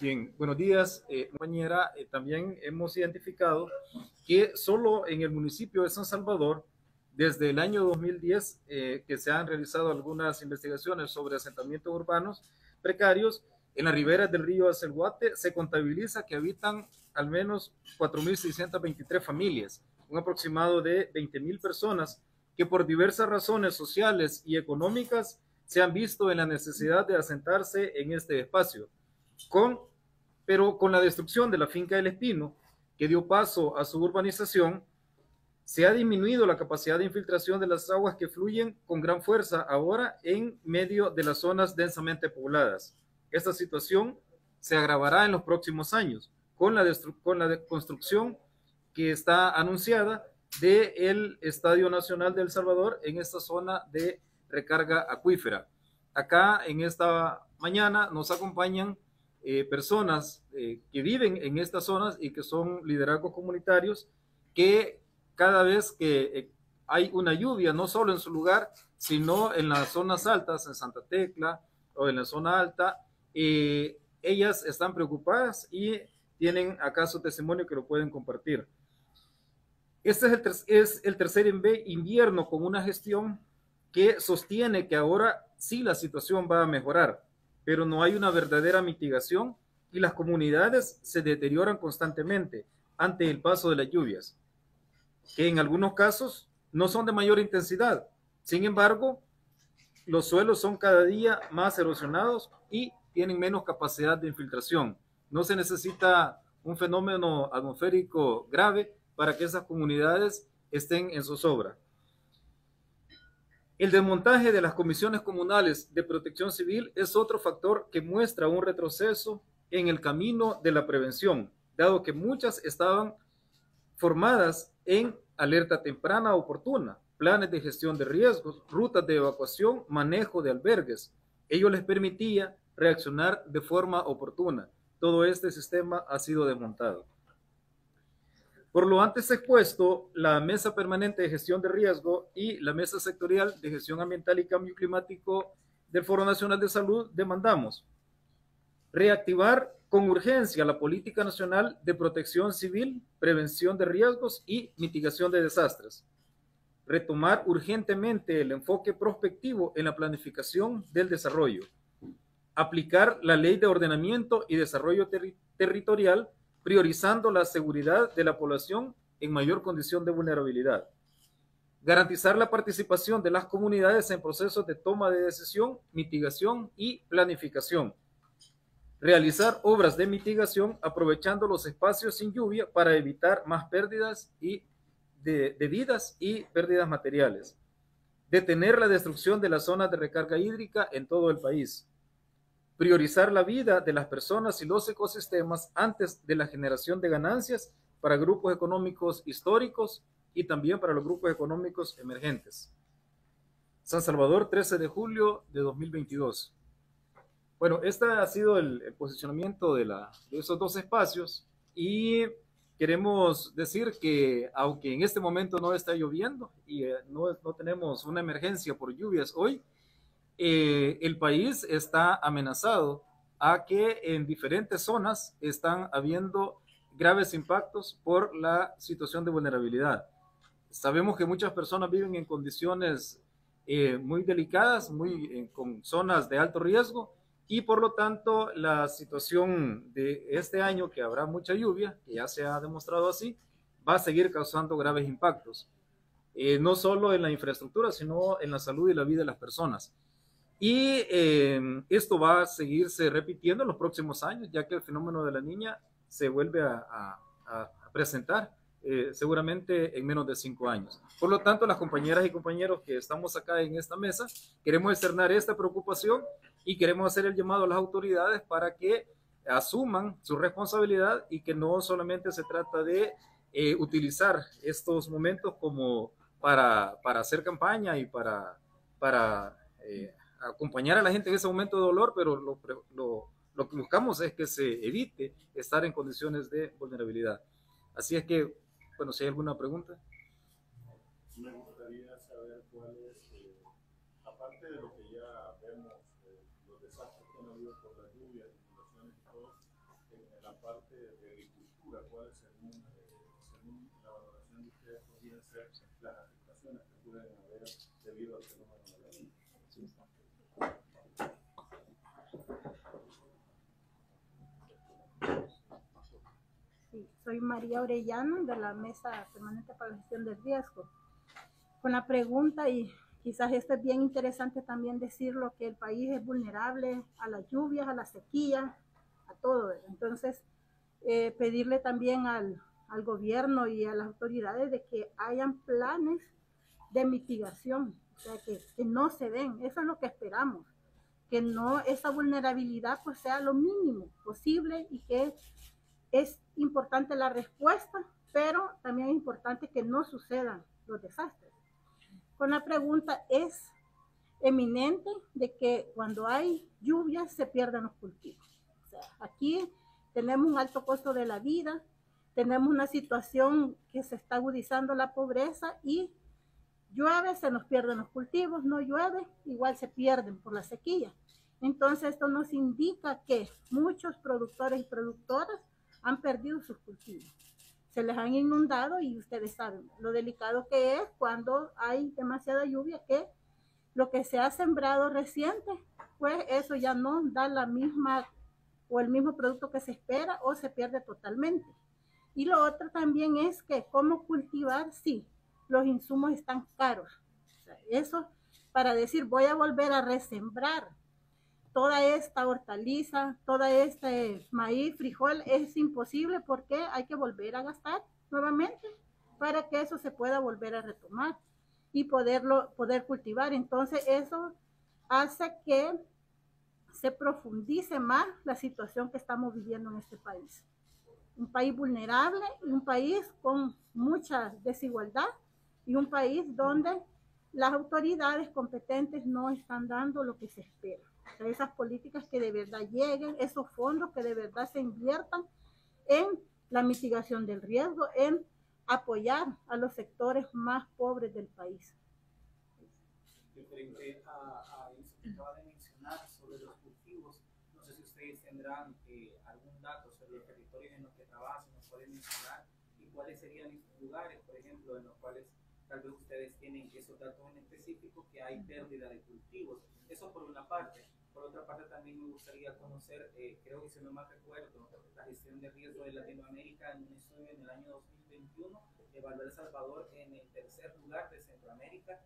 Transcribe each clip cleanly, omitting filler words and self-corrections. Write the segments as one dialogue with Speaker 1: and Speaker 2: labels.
Speaker 1: Bien, buenos días, compañera. También hemos identificado que solo en el municipio de San Salvador, desde el año 2010, que se han realizado algunas investigaciones sobre asentamientos urbanos precarios en las riberas del río Acelguate, se contabiliza que habitan al menos 4.623 familias, un aproximado de 20.000 personas que por diversas razones sociales y económicas se han visto en la necesidad de asentarse en este espacio con, pero con la destrucción de la finca del Espino, que dio paso a su urbanización, se ha disminuido la capacidad de infiltración de las aguas que fluyen con gran fuerza ahora en medio de las zonas densamente pobladas. Esta situación se agravará en los próximos años con la construcción que está anunciada del Estadio Nacional de El Salvador en esta zona de recarga acuífera. Acá en esta mañana nos acompañan personas que viven en estas zonas y que son liderazgos comunitarios que cada vez que hay una lluvia, no solo en su lugar, sino en las zonas altas, en Santa Tecla o en la zona alta, ellas están preocupadas y tienen acá su testimonio que lo pueden compartir. Este es el tercer invierno con una gestión que sostiene que ahora sí la situación va a mejorar, pero no hay una verdadera mitigación y las comunidades se deterioran constantemente ante el paso de las lluvias, que en algunos casos no son de mayor intensidad. Sin embargo, los suelos son cada día más erosionados y tienen menos capacidad de infiltración. No se necesita un fenómeno atmosférico grave para que esas comunidades estén en zozobra. El desmontaje de las comisiones comunales de protección civil es otro factor que muestra un retroceso en el camino de la prevención, dado que muchas estaban formadas en alerta temprana oportuna, planes de gestión de riesgos, rutas de evacuación, manejo de albergues. Ello les permitía reaccionar de forma oportuna. Todo este sistema ha sido desmontado. Por lo antes expuesto, la Mesa Permanente de Gestión de Riesgo y la Mesa Sectorial de Gestión Ambiental y Cambio Climático del Foro Nacional de Salud demandamos reactivar con urgencia la Política Nacional de Protección Civil, Prevención de Riesgos y Mitigación de Desastres. Retomar urgentemente el enfoque prospectivo en la planificación del desarrollo. Aplicar la Ley de Ordenamiento y Desarrollo Territorial, priorizando la seguridad de la población en mayor condición de vulnerabilidad. Garantizar la participación de las comunidades en procesos de toma de decisión, mitigación y planificación. Realizar obras de mitigación aprovechando los espacios sin lluvia para evitar más pérdidas de vidas y pérdidas materiales. Detener la destrucción de las zonas de recarga hídrica en todo el país. Priorizar la vida de las personas y los ecosistemas antes de la generación de ganancias para grupos económicos históricos y también para los grupos económicos emergentes. San Salvador, 13 de julio de 2022. Bueno, este ha sido el posicionamiento de esos dos espacios y queremos decir que aunque en este momento no está lloviendo y no tenemos una emergencia por lluvias hoy, el país está amenazado a que en diferentes zonas están habiendo graves impactos por la situación de vulnerabilidad. Sabemos que muchas personas viven en condiciones muy delicadas, con zonas de alto riesgo, y por lo tanto la situación de este año, que habrá mucha lluvia, que ya se ha demostrado así, va a seguir causando graves impactos, no solo en la infraestructura, sino en la salud y la vida de las personas. Y esto va a seguirse repitiendo en los próximos años, ya que el fenómeno de la niña se vuelve a presentar seguramente en menos de 5 años. Por lo tanto, las compañeras y compañeros que estamos acá en esta mesa, queremos externar esta preocupación y queremos hacer el llamado a las autoridades para que asuman su responsabilidad y que no solamente se trata de utilizar estos momentos como para hacer campaña y para acompañar a la gente en ese momento de dolor, pero lo que buscamos es que se evite estar en condiciones de vulnerabilidad. Así es que, bueno, si hay alguna pregunta.
Speaker 2: Me gustaría saber cuál es, aparte de lo que ya vemos, los desastres que han habido por las lluvias, inundaciones y todo, en la parte de agricultura, ¿cuáles según la valoración de ustedes podrían ser las afectaciones que pueden haber debido al fenómeno de la niña?
Speaker 3: Sí, soy María Orellano de la Mesa Permanente para la Gestión del Riesgo. Con la pregunta, y quizás esto es bien interesante también decirlo, que el país es vulnerable a las lluvias, a la sequía, a todo. Entonces, pedirle también al gobierno y a las autoridades de que hayan planes de mitigación, o sea, que no se den. Eso es lo que esperamos, que no esa vulnerabilidad pues sea lo mínimo posible, y que es importante la respuesta, pero también es importante que no sucedan los desastres. Con la pregunta, es eminente de que cuando hay lluvias se pierden los cultivos. O sea, aquí tenemos un alto costo de la vida, tenemos una situación que se está agudizando la pobreza, y llueve, se nos pierden los cultivos, no llueve, igual se pierden por la sequía. Entonces esto nos indica que muchos productores y productoras han perdido sus cultivos, se les han inundado, y ustedes saben lo delicado que es cuando hay demasiada lluvia, que lo que se ha sembrado reciente, pues eso ya no da la misma o el mismo producto que se espera, o se pierde totalmente. Y lo otro también es que cómo cultivar si los insumos están caros. O sea, eso para decir voy a volver a resembrar toda esta hortaliza, toda este maíz, frijol, es imposible, porque hay que volver a gastar nuevamente para que eso se pueda volver a retomar y poder cultivar. Entonces eso hace que se profundice más la situación que estamos viviendo en este país. Un país vulnerable, y un país con mucha desigualdad, y un país donde las autoridades competentes no están dando lo que se espera. O sea, esas políticas que de verdad lleguen, esos fondos que de verdad se inviertan en la mitigación del riesgo, en apoyar a los sectores más pobres del país.
Speaker 4: Referente a eso que acaba de mencionar sobre los cultivos, no sé si ustedes tendrán algún dato sobre los territorios en los que trabajan, nos pueden mencionar, y cuáles serían esos lugares, por ejemplo, en los cuales tal vez ustedes tienen esos datos en específico que hay pérdida de cultivos. Eso por una parte. Por otra parte, también me gustaría conocer, creo que si no mal recuerdo, la gestión de riesgo de Latinoamérica en un estudio en el año 2021, evaluó a El Salvador en el tercer lugar de Centroamérica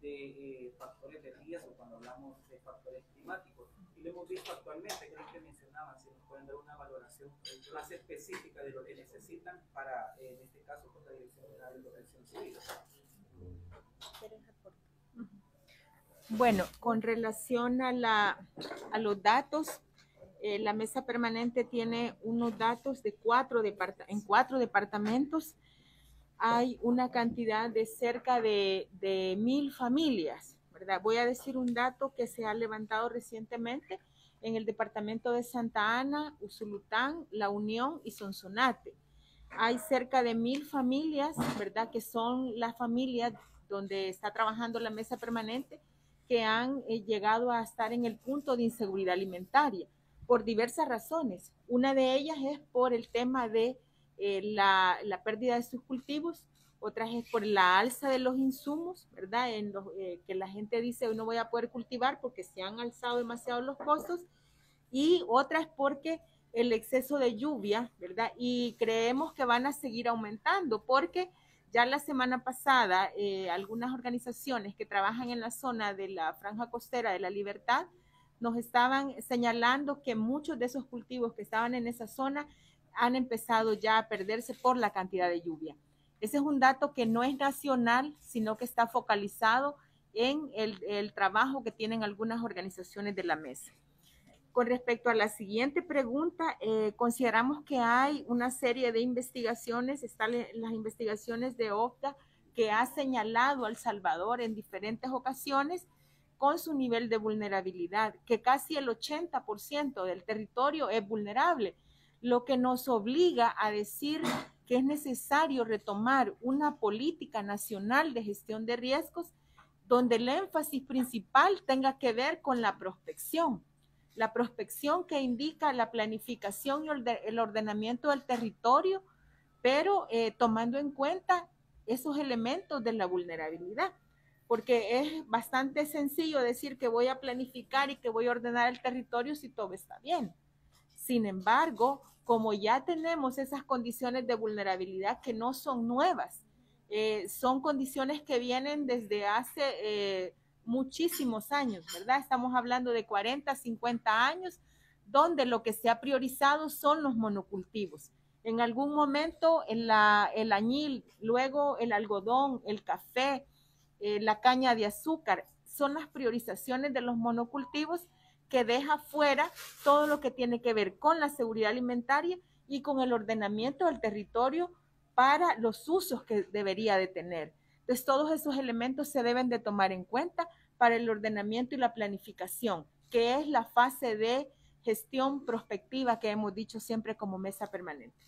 Speaker 4: de factores de riesgo cuando hablamos de factores climáticos. Y lo hemos visto actualmente, creo que mencionaban, si nos pueden dar una valoración más específica de lo que necesitan para, en este caso, con la Dirección General de Protección Civil.
Speaker 5: Bueno, con relación a los datos, la mesa permanente tiene unos datos de en cuatro departamentos. Hay una cantidad de cerca de 1,000 familias, ¿verdad? Voy a decir un dato que se ha levantado recientemente en el departamento de Santa Ana, Usulután, La Unión y Sonsonate. Hay cerca de 1,000 familias, ¿verdad? Que son las familias donde está trabajando la mesa permanente, que han llegado a estar en el punto de inseguridad alimentaria por diversas razones. Una de ellas es por el tema de la pérdida de sus cultivos, otras es por la alza de los insumos, ¿verdad? Que la gente dice hoy no voy a poder cultivar porque se han alzado demasiado los costos, y otra es porque el exceso de lluvia, ¿verdad? Y creemos que van a seguir aumentando porque ya la semana pasada algunas organizaciones que trabajan en la zona de la Franja Costera de la Libertad nos estaban señalando que muchos de esos cultivos que estaban en esa zona han empezado ya a perderse por la cantidad de lluvia. Ese es un dato que no es nacional, sino que está focalizado en el trabajo que tienen algunas organizaciones de la mesa. Con respecto a la siguiente pregunta, consideramos que hay una serie de investigaciones, están las investigaciones de OCDA, que ha señalado a El Salvador en diferentes ocasiones con su nivel de vulnerabilidad, que casi el 80% del territorio es vulnerable, lo que nos obliga a decir que es necesario retomar una política nacional de gestión de riesgos donde el énfasis principal tenga que ver con la prospección. La prospección que indica la planificación y el ordenamiento del territorio, pero tomando en cuenta esos elementos de la vulnerabilidad, porque es bastante sencillo decir que voy a planificar y que voy a ordenar el territorio si todo está bien. Sin embargo, como ya tenemos esas condiciones de vulnerabilidad que no son nuevas, son condiciones que vienen desde hace muchísimos años, ¿verdad? Estamos hablando de 40, 50 años, donde lo que se ha priorizado son los monocultivos. En algún momento el añil, luego el algodón, el café, la caña de azúcar, son las priorizaciones de los monocultivos que deja fuera todo lo que tiene que ver con la seguridad alimentaria y con el ordenamiento del territorio para los usos que debería de tener. Entonces, todos esos elementos se deben de tomar en cuenta para el ordenamiento y la planificación, que es la fase de gestión prospectiva que hemos dicho siempre como mesa permanente.